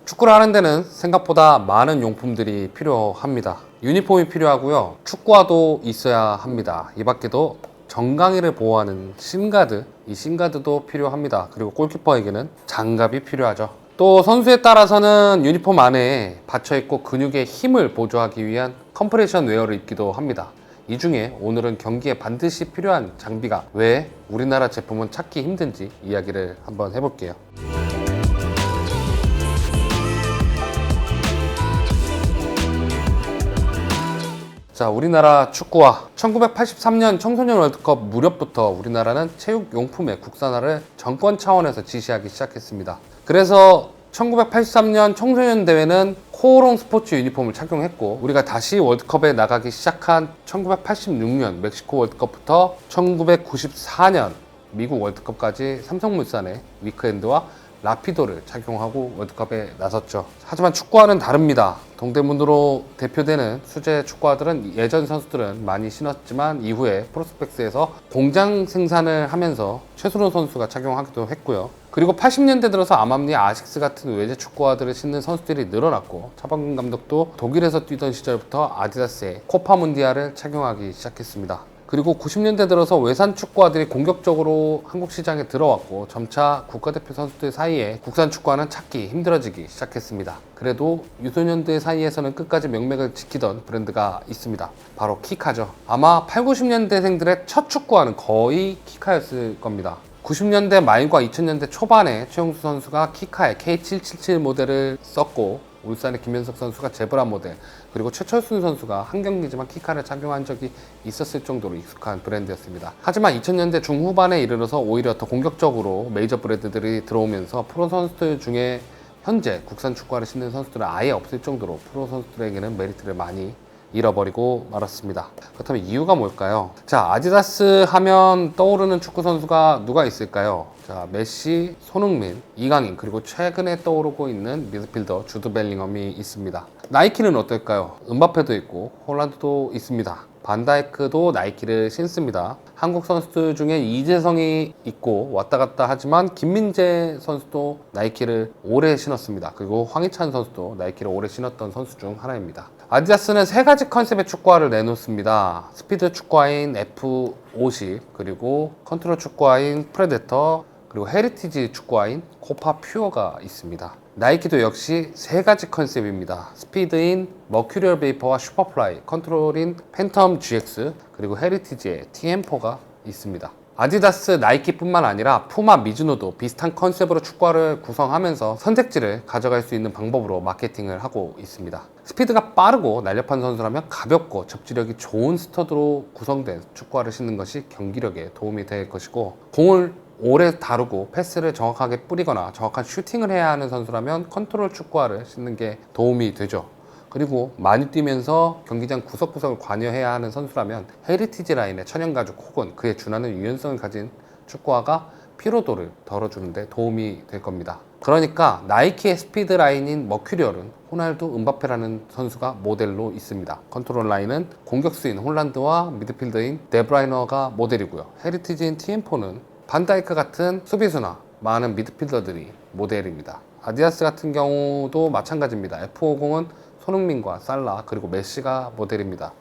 축구를 하는 데는 생각보다 많은 용품들이 필요합니다. 유니폼이 필요하고요. 축구화도 있어야 합니다. 이 밖에도 정강이를 보호하는 심가드, 이 심가드도 필요합니다. 그리고 골키퍼에게는 장갑이 필요하죠. 또 선수에 따라서는 유니폼 안에 받쳐있고 근육의 힘을 보조하기 위한 컴프레션 웨어를 입기도 합니다. 이 중에 오늘은 경기에 반드시 필요한 장비가 왜 우리나라 제품은 찾기 힘든지 이야기를 한번 해볼게요. 자, 우리나라 축구화 1983년 청소년 월드컵 무렵부터 우리나라는 체육용품의 국산화를 정권 차원에서 지시하기 시작했습니다. 그래서 1983년 청소년 대회는 코오롱 스포츠 유니폼을 착용했고, 우리가 다시 월드컵에 나가기 시작한 1986년 멕시코 월드컵부터 1994년 미국 월드컵까지 삼성물산의 위크엔드와 라피도를 착용하고 월드컵에 나섰죠. 하지만 축구화는 다릅니다. 동대문으로 대표되는 수제 축구화들은 예전 선수들은 많이 신었지만 이후에 프로스펙스에서 공장 생산을 하면서 최순호 선수가 착용하기도 했고요. 그리고 80년대 들어서 아맘리, 아식스 같은 외제 축구화들을 신는 선수들이 늘어났고, 차범근 감독도 독일에서 뛰던 시절부터 아디다스의 코파문디알을 착용하기 시작했습니다. 그리고 90년대 들어서 외산 축구화들이 공격적으로 한국 시장에 들어왔고, 점차 국가대표 선수들 사이에 국산 축구화는 찾기 힘들어지기 시작했습니다. 그래도 유소년들 사이에서는 끝까지 명맥을 지키던 브랜드가 있습니다. 바로 키카죠. 아마 8, 90년대생들의 첫 축구화는 거의 키카였을 겁니다. 90년대 말과 2000년대 초반에 최용수 선수가 키카의 K777 모델을 썼고, 울산의 김현석 선수가 제브라 모델, 그리고 최철순 선수가 한 경기지만 키카를 착용한 적이 있었을 정도로 익숙한 브랜드였습니다. 하지만 2000년대 중후반에 이르러서 오히려 더 공격적으로 메이저 브랜드들이 들어오면서 프로 선수들 중에 현재 국산 축구화를 신는 선수들은 아예 없을 정도로 프로 선수들에게는 메리트를 많이 잃어버리고 말았습니다. 그렇다면 이유가 뭘까요? 자, 아디다스 하면 떠오르는 축구 선수가 누가 있을까요? 자, 메시, 손흥민, 이강인, 그리고 최근에 떠오르고 있는 미드필더 주드 벨링엄이 있습니다. 나이키는 어떨까요? 음바페도 있고 홀란드도 있습니다. 반다이크도 나이키를 신습니다. 한국 선수들 중에 이재성이 있고 왔다 갔다 하지만 김민재 선수도 나이키를 오래 신었습니다. 그리고 황희찬 선수도 나이키를 오래 신었던 선수 중 하나입니다. 아디다스는 세 가지 컨셉의 축구화를 내놓습니다. 스피드 축구화인 F50, 그리고 컨트롤 축구화인 프레데터, 그리고 헤리티지 축구화인 코파 퓨어가 있습니다. 나이키도 역시 세 가지 컨셉입니다. 스피드인 머큐리얼 베이퍼와 슈퍼플라이, 컨트롤인 팬텀 GX, 그리고 헤리티지의 TM4가 있습니다. 아디다스, 나이키뿐만 아니라 푸마, 미즈노도 비슷한 컨셉으로 축구화를 구성하면서 선택지를 가져갈 수 있는 방법으로 마케팅을 하고 있습니다. 스피드가 빠르고 날렵한 선수라면 가볍고 접지력이 좋은 스터드로 구성된 축구화를 신는 것이 경기력에 도움이 될 것이고, 공을 오래 다루고 패스를 정확하게 뿌리거나 정확한 슈팅을 해야 하는 선수라면 컨트롤 축구화를 신는 게 도움이 되죠. 그리고 많이 뛰면서 경기장 구석구석을 관여해야 하는 선수라면 헤리티지 라인의 천연가죽 혹은 그에 준하는 유연성을 가진 축구화가 피로도를 덜어주는데 도움이 될 겁니다. 그러니까 나이키의 스피드 라인인 머큐리얼은 호날두, 음바페라는 선수가 모델로 있습니다. 컨트롤 라인은 공격수인 홀란드와 미드필더인 데브라이너가 모델이고요. 헤리티지인 TM4는 반다이크 같은 수비수나 많은 미드필더들이 모델입니다. 아디다스 같은 경우도 마찬가지입니다. F50은 손흥민과 살라, 그리고 메시가 모델입니다.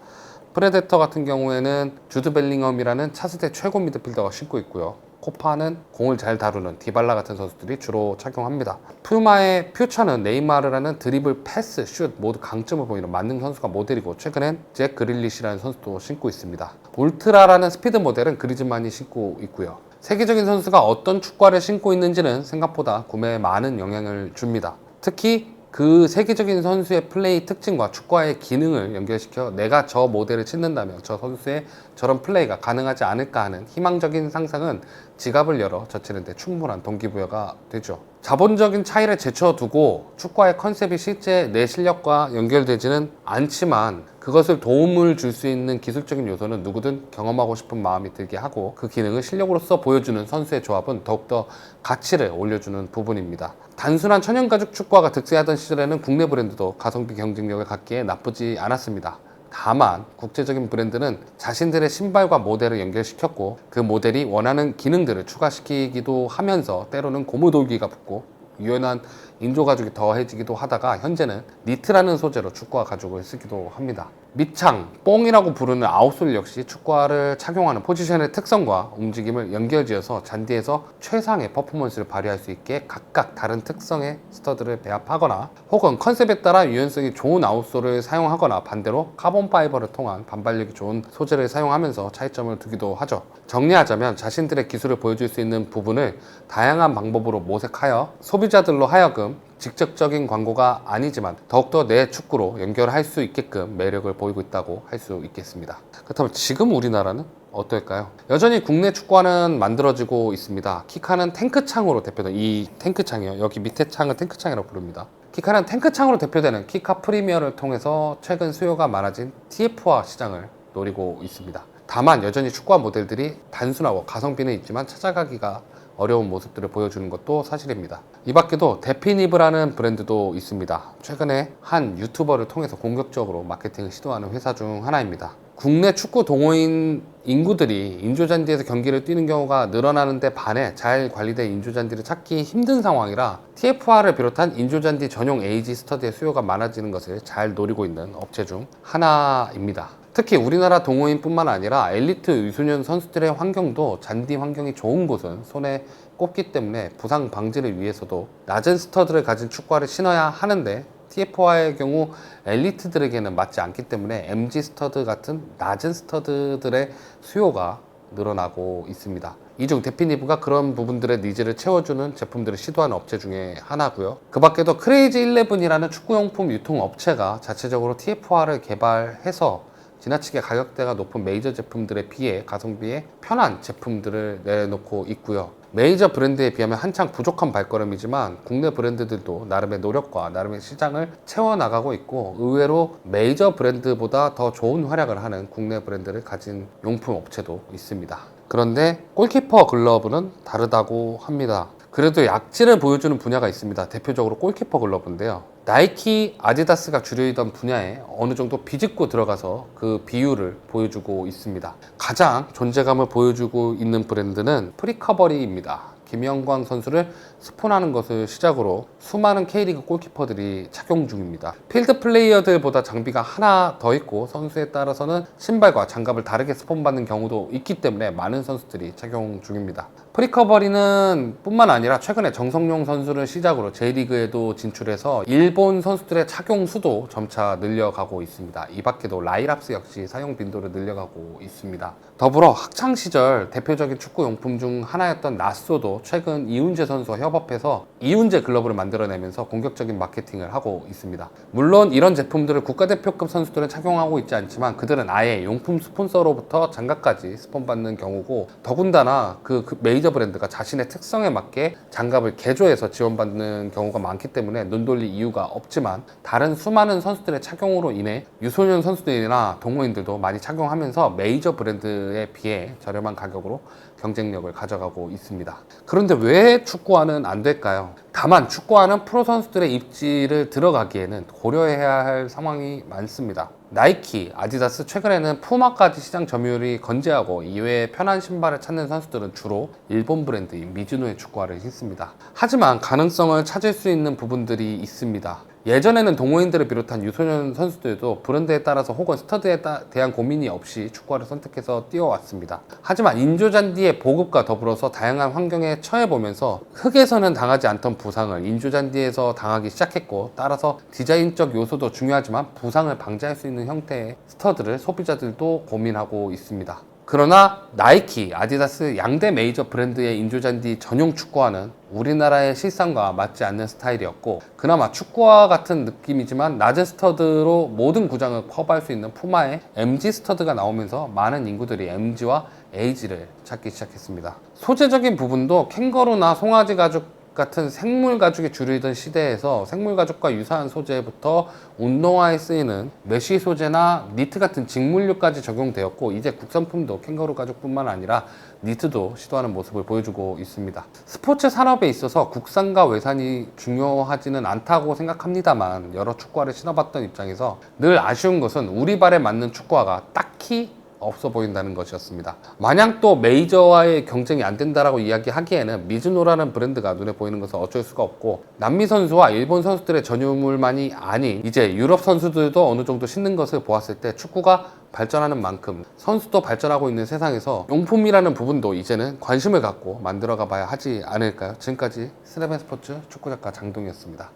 프레데터 같은 경우에는 주드 벨링엄이라는 차세대 최고 미드필더가 신고 있고요. 코파는 공을 잘 다루는 디발라 같은 선수들이 주로 착용합니다. 푸마의 퓨처는 네이마르라는 드리블, 패스, 슛 모두 강점을 보이는 만능 선수가 모델이고, 최근엔 잭 그릴리시라는 선수도 신고 있습니다. 울트라라는 스피드 모델은 그리즈만이 신고 있고요. 세계적인 선수가 어떤 축구화를 신고 있는지는 생각보다 구매에 많은 영향을 줍니다. 특히 그 세계적인 선수의 플레이 특징과 축구화의 기능을 연결시켜 내가 저 모델을 신는다면 저 선수의 저런 플레이가 가능하지 않을까 하는 희망적인 상상은 지갑을 열어 젖히는데 충분한 동기부여가 되죠. 자본적인 차이를 제쳐두고 축구화의 컨셉이 실제 내 실력과 연결되지는 않지만 그것을 도움을 줄 수 있는 기술적인 요소는 누구든 경험하고 싶은 마음이 들게 하고, 그 기능을 실력으로서 보여주는 선수의 조합은 더욱더 가치를 올려주는 부분입니다. 단순한 천연가죽 축구화가 득세하던 시절에는 국내 브랜드도 가성비 경쟁력을 갖기에 나쁘지 않았습니다. 다만 국제적인 브랜드는 자신들의 신발과 모델을 연결시켰고, 그 모델이 원하는 기능들을 추가시키기도 하면서 때로는 고무돌기가 붙고 유연한 인조 가죽이 더해지기도 하다가 현재는 니트라는 소재로 축구화 가죽을 쓰기도 합니다. 밑창, 뽕이라고 부르는 아웃솔 역시 축구화를 착용하는 포지션의 특성과 움직임을 연결지어서 잔디에서 최상의 퍼포먼스를 발휘할 수 있게 각각 다른 특성의 스터드를 배합하거나 혹은 컨셉에 따라 유연성이 좋은 아웃솔을 사용하거나 반대로 카본 파이버를 통한 반발력이 좋은 소재를 사용하면서 차이점을 두기도 하죠. 정리하자면 자신들의 기술을 보여줄 수 있는 부분을 다양한 방법으로 모색하여 소비자들로 하여금 직접적인 광고가 아니지만 더욱더 내 축구로 연결할 수 있게끔 매력을 보이고 있다고 할 수 있겠습니다. 그렇다면 지금 우리나라는 어떨까요? 여전히 국내 축구화는 만들어지고 있습니다. 키카는 탱크창으로 대표되는 이 탱크창이요. 여기 밑에 창은 탱크창이라고 부릅니다. 키카는 탱크창으로 대표되는 키카 프리미어를 통해서 최근 수요가 많아진 TF화 시장을 노리고 있습니다. 다만 여전히 축구화 모델들이 단순하고 가성비는 있지만 찾아가기가 어려운 모습들을 보여주는 것도 사실입니다. 이 밖에도 데피니브라는 브랜드도 있습니다. 최근에 한 유튜버를 통해서 공격적으로 마케팅을 시도하는 회사 중 하나입니다. 국내 축구 동호인 인구들이 인조잔디에서 경기를 뛰는 경우가 늘어나는데 반해 잘 관리된 인조잔디를 찾기 힘든 상황이라 TF화를 비롯한 인조잔디 전용 에이지 스터드의 수요가 많아지는 것을 잘 노리고 있는 업체 중 하나입니다. 특히 우리나라 동호인뿐만 아니라 엘리트 유소년 선수들의 환경도 잔디 환경이 좋은 곳은 손에 꼽기 때문에 부상 방지를 위해서도 낮은 스터드를 가진 축구화를 신어야 하는데 TF화의 경우 엘리트들에게는 맞지 않기 때문에 MG 스터드 같은 낮은 스터드들의 수요가 늘어나고 있습니다. 이 중 데피니브가 그런 부분들의 니즈를 채워주는 제품들을 시도하는 업체 중에 하나고요. 그 밖에도 크레이지 11이라는 축구용품 유통업체가 자체적으로 TF화를 개발해서 지나치게 가격대가 높은 메이저 제품들에 비해 가성비에 편한 제품들을 내놓고 있고요. 메이저 브랜드에 비하면 한창 부족한 발걸음이지만 국내 브랜드들도 나름의 노력과 나름의 시장을 채워나가고 있고 의외로 메이저 브랜드보다 더 좋은 활약을 하는 국내 브랜드를 가진 용품 업체도 있습니다. 그런데 골키퍼 글러브는 다르다고 합니다. 그래도 약진을 보여주는 분야가 있습니다. 대표적으로 골키퍼 글러브인데요. 나이키, 아디다스가 주류이던 분야에 어느 정도 비집고 들어가서 그 비율을 보여주고 있습니다. 가장 존재감을 보여주고 있는 브랜드는 프리커버리입니다. 김영광 선수를 스폰하는 것을 시작으로 수많은 K리그 골키퍼들이 착용 중입니다. 필드 플레이어들보다 장비가 하나 더 있고 선수에 따라서는 신발과 장갑을 다르게 스폰받는 경우도 있기 때문에 많은 선수들이 착용 중입니다. 프리커버리는 뿐만 아니라 최근에 정성용 선수를 시작으로 J리그에도 진출해서 일본 선수들의 착용 수도 점차 늘려가고 있습니다. 이 밖에도 라이랍스 역시 사용 빈도를 늘려가고 있습니다. 더불어 학창시절 대표적인 축구용품 중 하나였던 나쏘도 최근 이훈재 선수와 협업해서 이훈재 글러브를 만들어내면서 공격적인 마케팅을 하고 있습니다. 물론 이런 제품들을 국가대표급 선수들은 착용하고 있지 않지만 그들은 아예 용품 스폰서로부터 장갑까지 스폰받는 경우고 더군다나 그 메이저 브랜드가 자신의 특성에 맞게 장갑을 개조해서 지원받는 경우가 많기 때문에 눈 돌릴 이유가 없지만 다른 수많은 선수들의 착용으로 인해 유소년 선수들이나 동호인들도 많이 착용하면서 메이저 브랜드에 비해 저렴한 가격으로 경쟁력을 가져가고 있습니다. 그런데 왜 축구화는 안 될까요? 다만 축구화는 프로 선수들의 입지를 들어가기에는 고려해야 할 상황이 많습니다. 나이키, 아디다스, 최근에는 푸마까지 시장 점유율이 건재하고 이외에 편한 신발을 찾는 선수들은 주로 일본 브랜드인 미즈노의 축구화를 신습니다. 하지만 가능성을 찾을 수 있는 부분들이 있습니다. 예전에는 동호인들을 비롯한 유소년 선수들도 브랜드에 따라서 혹은 스터드에 대한 고민이 없이 축구화를 선택해서 뛰어왔습니다. 하지만 인조잔디의 보급과 더불어서 다양한 환경에 처해보면서 흙에서는 당하지 않던 부상을 인조잔디에서 당하기 시작했고 따라서 디자인적 요소도 중요하지만 부상을 방지할 수 있는 형태의 스터드를 소비자들도 고민하고 있습니다. 그러나 나이키, 아디다스 양대 메이저 브랜드의 인조잔디 전용 축구화는 우리나라의 실상과 맞지 않는 스타일이었고 그나마 축구화 같은 느낌이지만 낮은 스터드로 모든 구장을 커버할 수 있는 푸마의 MG 스터드가 나오면서 많은 인구들이 MG와 AG를 찾기 시작했습니다. 소재적인 부분도 캥거루나 송아지 가죽 같은 생물 가죽이 주류이던 시대에서 생물 가죽과 유사한 소재부터 운동화에 쓰이는 메쉬 소재나 니트 같은 직물류까지 적용되었고 이제 국산품도 캥거루 가죽뿐만 아니라 니트도 시도하는 모습을 보여주고 있습니다. 스포츠 산업에 있어서 국산과 외산이 중요하지는 않다고 생각합니다만 여러 축구화를 신어봤던 입장에서 늘 아쉬운 것은 우리 발에 맞는 축구화가 딱히 없어 보인다는 것이었습니다. 마냥 또 메이저와의 경쟁이 안 된다라고 이야기하기에는 미즈노라는 브랜드가 눈에 보이는 것은 어쩔 수가 없고, 남미 선수와 일본 선수들의 전유물만이 아닌 이제 유럽 선수들도 어느 정도 신는 것을 보았을 때 축구가 발전하는 만큼 선수도 발전하고 있는 세상에서 용품이라는 부분도 이제는 관심을 갖고 만들어가 봐야 하지 않을까요? 지금까지 스냅앤 스포츠 축구작가 장동이었습니다.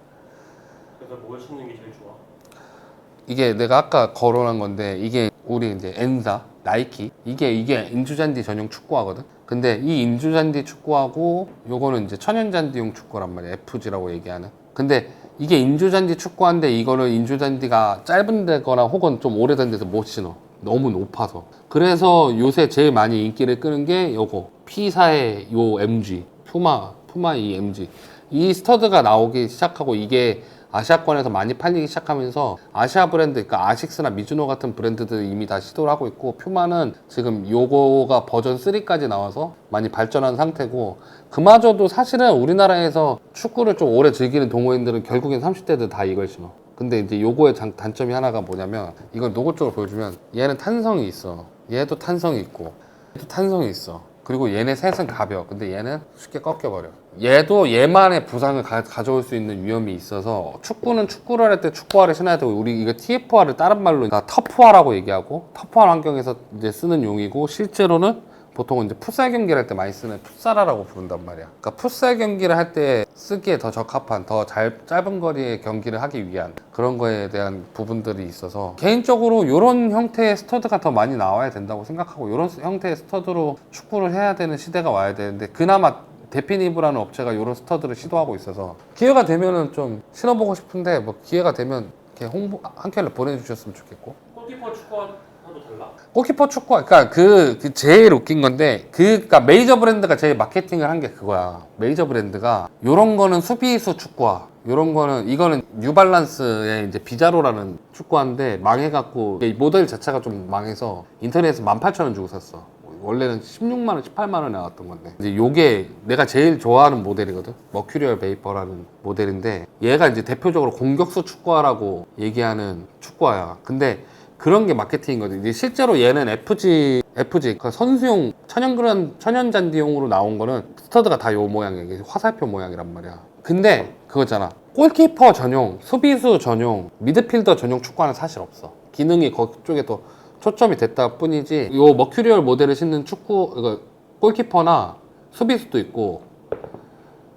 그래서 뭘 신는 게 제일 좋아? 이게 내가 아까 거론한 건데, 이게 우리 이제 엔사, 나이키, 이게 인조잔디 전용 축구화거든. 근데 이 인조잔디 축구하고 요거는 이제 천연잔디용 축구란 말이야. FG라고 얘기하는. 근데 이게 인조잔디 축구화인데 이거를 인조잔디가 짧은 데거나 혹은 좀 오래된 데서 못 신어. 너무 높아서. 그래서 요새 제일 많이 인기를 끄는 게 요거 P사의 요 MG, 푸마 이 MG, 이 스터드가 나오기 시작하고, 이게 아시아권에서 많이 팔리기 시작하면서 아시아 브랜드, 그러니까 아식스나 미즈노 같은 브랜드들이 이미 다 시도를 하고 있고, 퓨마는 지금 요거가 버전 3까지 나와서 많이 발전한 상태고, 그마저도 사실은 우리나라에서 축구를 좀 오래 즐기는 동호인들은 결국엔 30대들 다 이걸 신어. 근데 이제 요거의 단점이 하나가 뭐냐면, 이걸 노골적으로 보여주면 얘는 탄성이 있어. 얘도 탄성이 있고, 얘도 탄성이 있어. 그리고 얘네 셋은 가벼워. 근데 얘는 쉽게 꺾여버려. 얘도 얘만의 부상을 가져올 수 있는 위험이 있어서, 축구는 축구를 할 때 축구화를 신어야 되고, 우리 이거 TF화를 다른 말로 터프화라고 얘기하고, 터프화 환경에서 이제 쓰는 용이고, 실제로는 보통은 이제 풋살 경기를 할 때 많이 쓰는 풋사라라고 부른단 말이야. 그러니까 풋살 경기를 할 때 쓰기에 더 적합한, 더 짧은 거리의 경기를 하기 위한 그런 거에 대한 부분들이 있어서, 개인적으로 이런 형태의 스터드가 더 많이 나와야 된다고 생각하고, 이런 형태의 스터드로 축구를 해야 되는 시대가 와야 되는데, 그나마 데피니브라는 업체가 이런 스터드를 시도하고 있어서 기회가 되면은 좀 신어보고 싶은데, 뭐 기회가 되면 이렇게 홍보 한 켤레 보내주셨으면 좋겠고. 골키퍼 축구와도 달라? 골키퍼 축구화, 그러니까 그 제일 웃긴 건데, 그러니까 메이저 브랜드가 제일 마케팅을 한 게 그거야. 메이저 브랜드가 요런 거는 수비수 축구화, 요런 거는, 이거는 뉴발란스의 이제 비자로라는 축구화인데 망해갖고, 모델 자체가 좀 망해서 인터넷에서 18,000원 주고 샀어. 원래는 16만원, 18만원에 나왔던 건데, 이제 요게 내가 제일 좋아하는 모델이거든. 머큐리얼 베이퍼라는 모델인데, 얘가 이제 대표적으로 공격수 축구화라고 얘기하는 축구화야. 근데 그런 게 마케팅인 거지. 이제 실제로 얘는 FG, 그 선수용 천연잔디용으로 나온 거는 스터드가 다 요 모양이야. 이게 화살표 모양이란 말이야. 근데 그거잖아. 골키퍼 전용, 수비수 전용, 미드필더 전용 축구화는 사실 없어. 기능이 그쪽에 더 초점이 됐다 뿐이지, 요 머큐리얼 모델을 신는 이거 골키퍼나 수비수도 있고,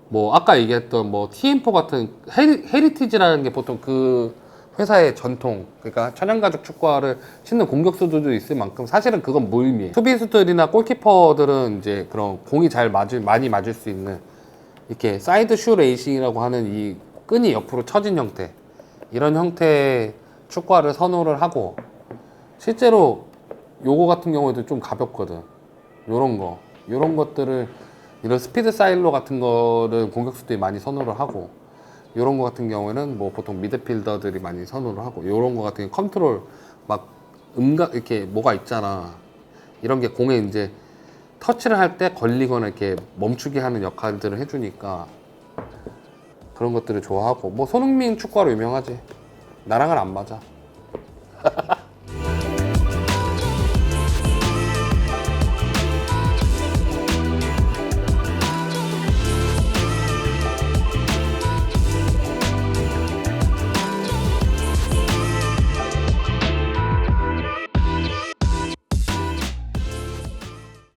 뭐 아까 얘기했던 뭐 TM4 같은 헤리티지라는 게 보통 그 회사의 전통, 그러니까 천연가죽 축구화를 신는 공격수들도 있을 만큼 사실은 그건 무의미해. 수비수들이나 골키퍼들은 이제 그런 공이 많이 맞을 수 있는, 이렇게 사이드 슈 레이싱이라고 하는 이 끈이 옆으로 처진 형태, 이런 형태의 축구화를 선호를 하고, 실제로 요거 같은 경우에도 좀 가볍거든. 요런 것들을, 이런 스피드 사일로 같은 거를 공격수들이 많이 선호를 하고, 요런 거 같은 경우에는 뭐 보통 미드필더들이 많이 선호를 하고, 요런 거 같은 경우 컨트롤 막 이렇게 뭐가 있잖아. 이런 게 공에 이제 터치를 할 때 걸리거나 이렇게 멈추게 하는 역할들을 해주니까 그런 것들을 좋아하고, 뭐 손흥민 축구화로 유명하지. 나랑은 안 맞아.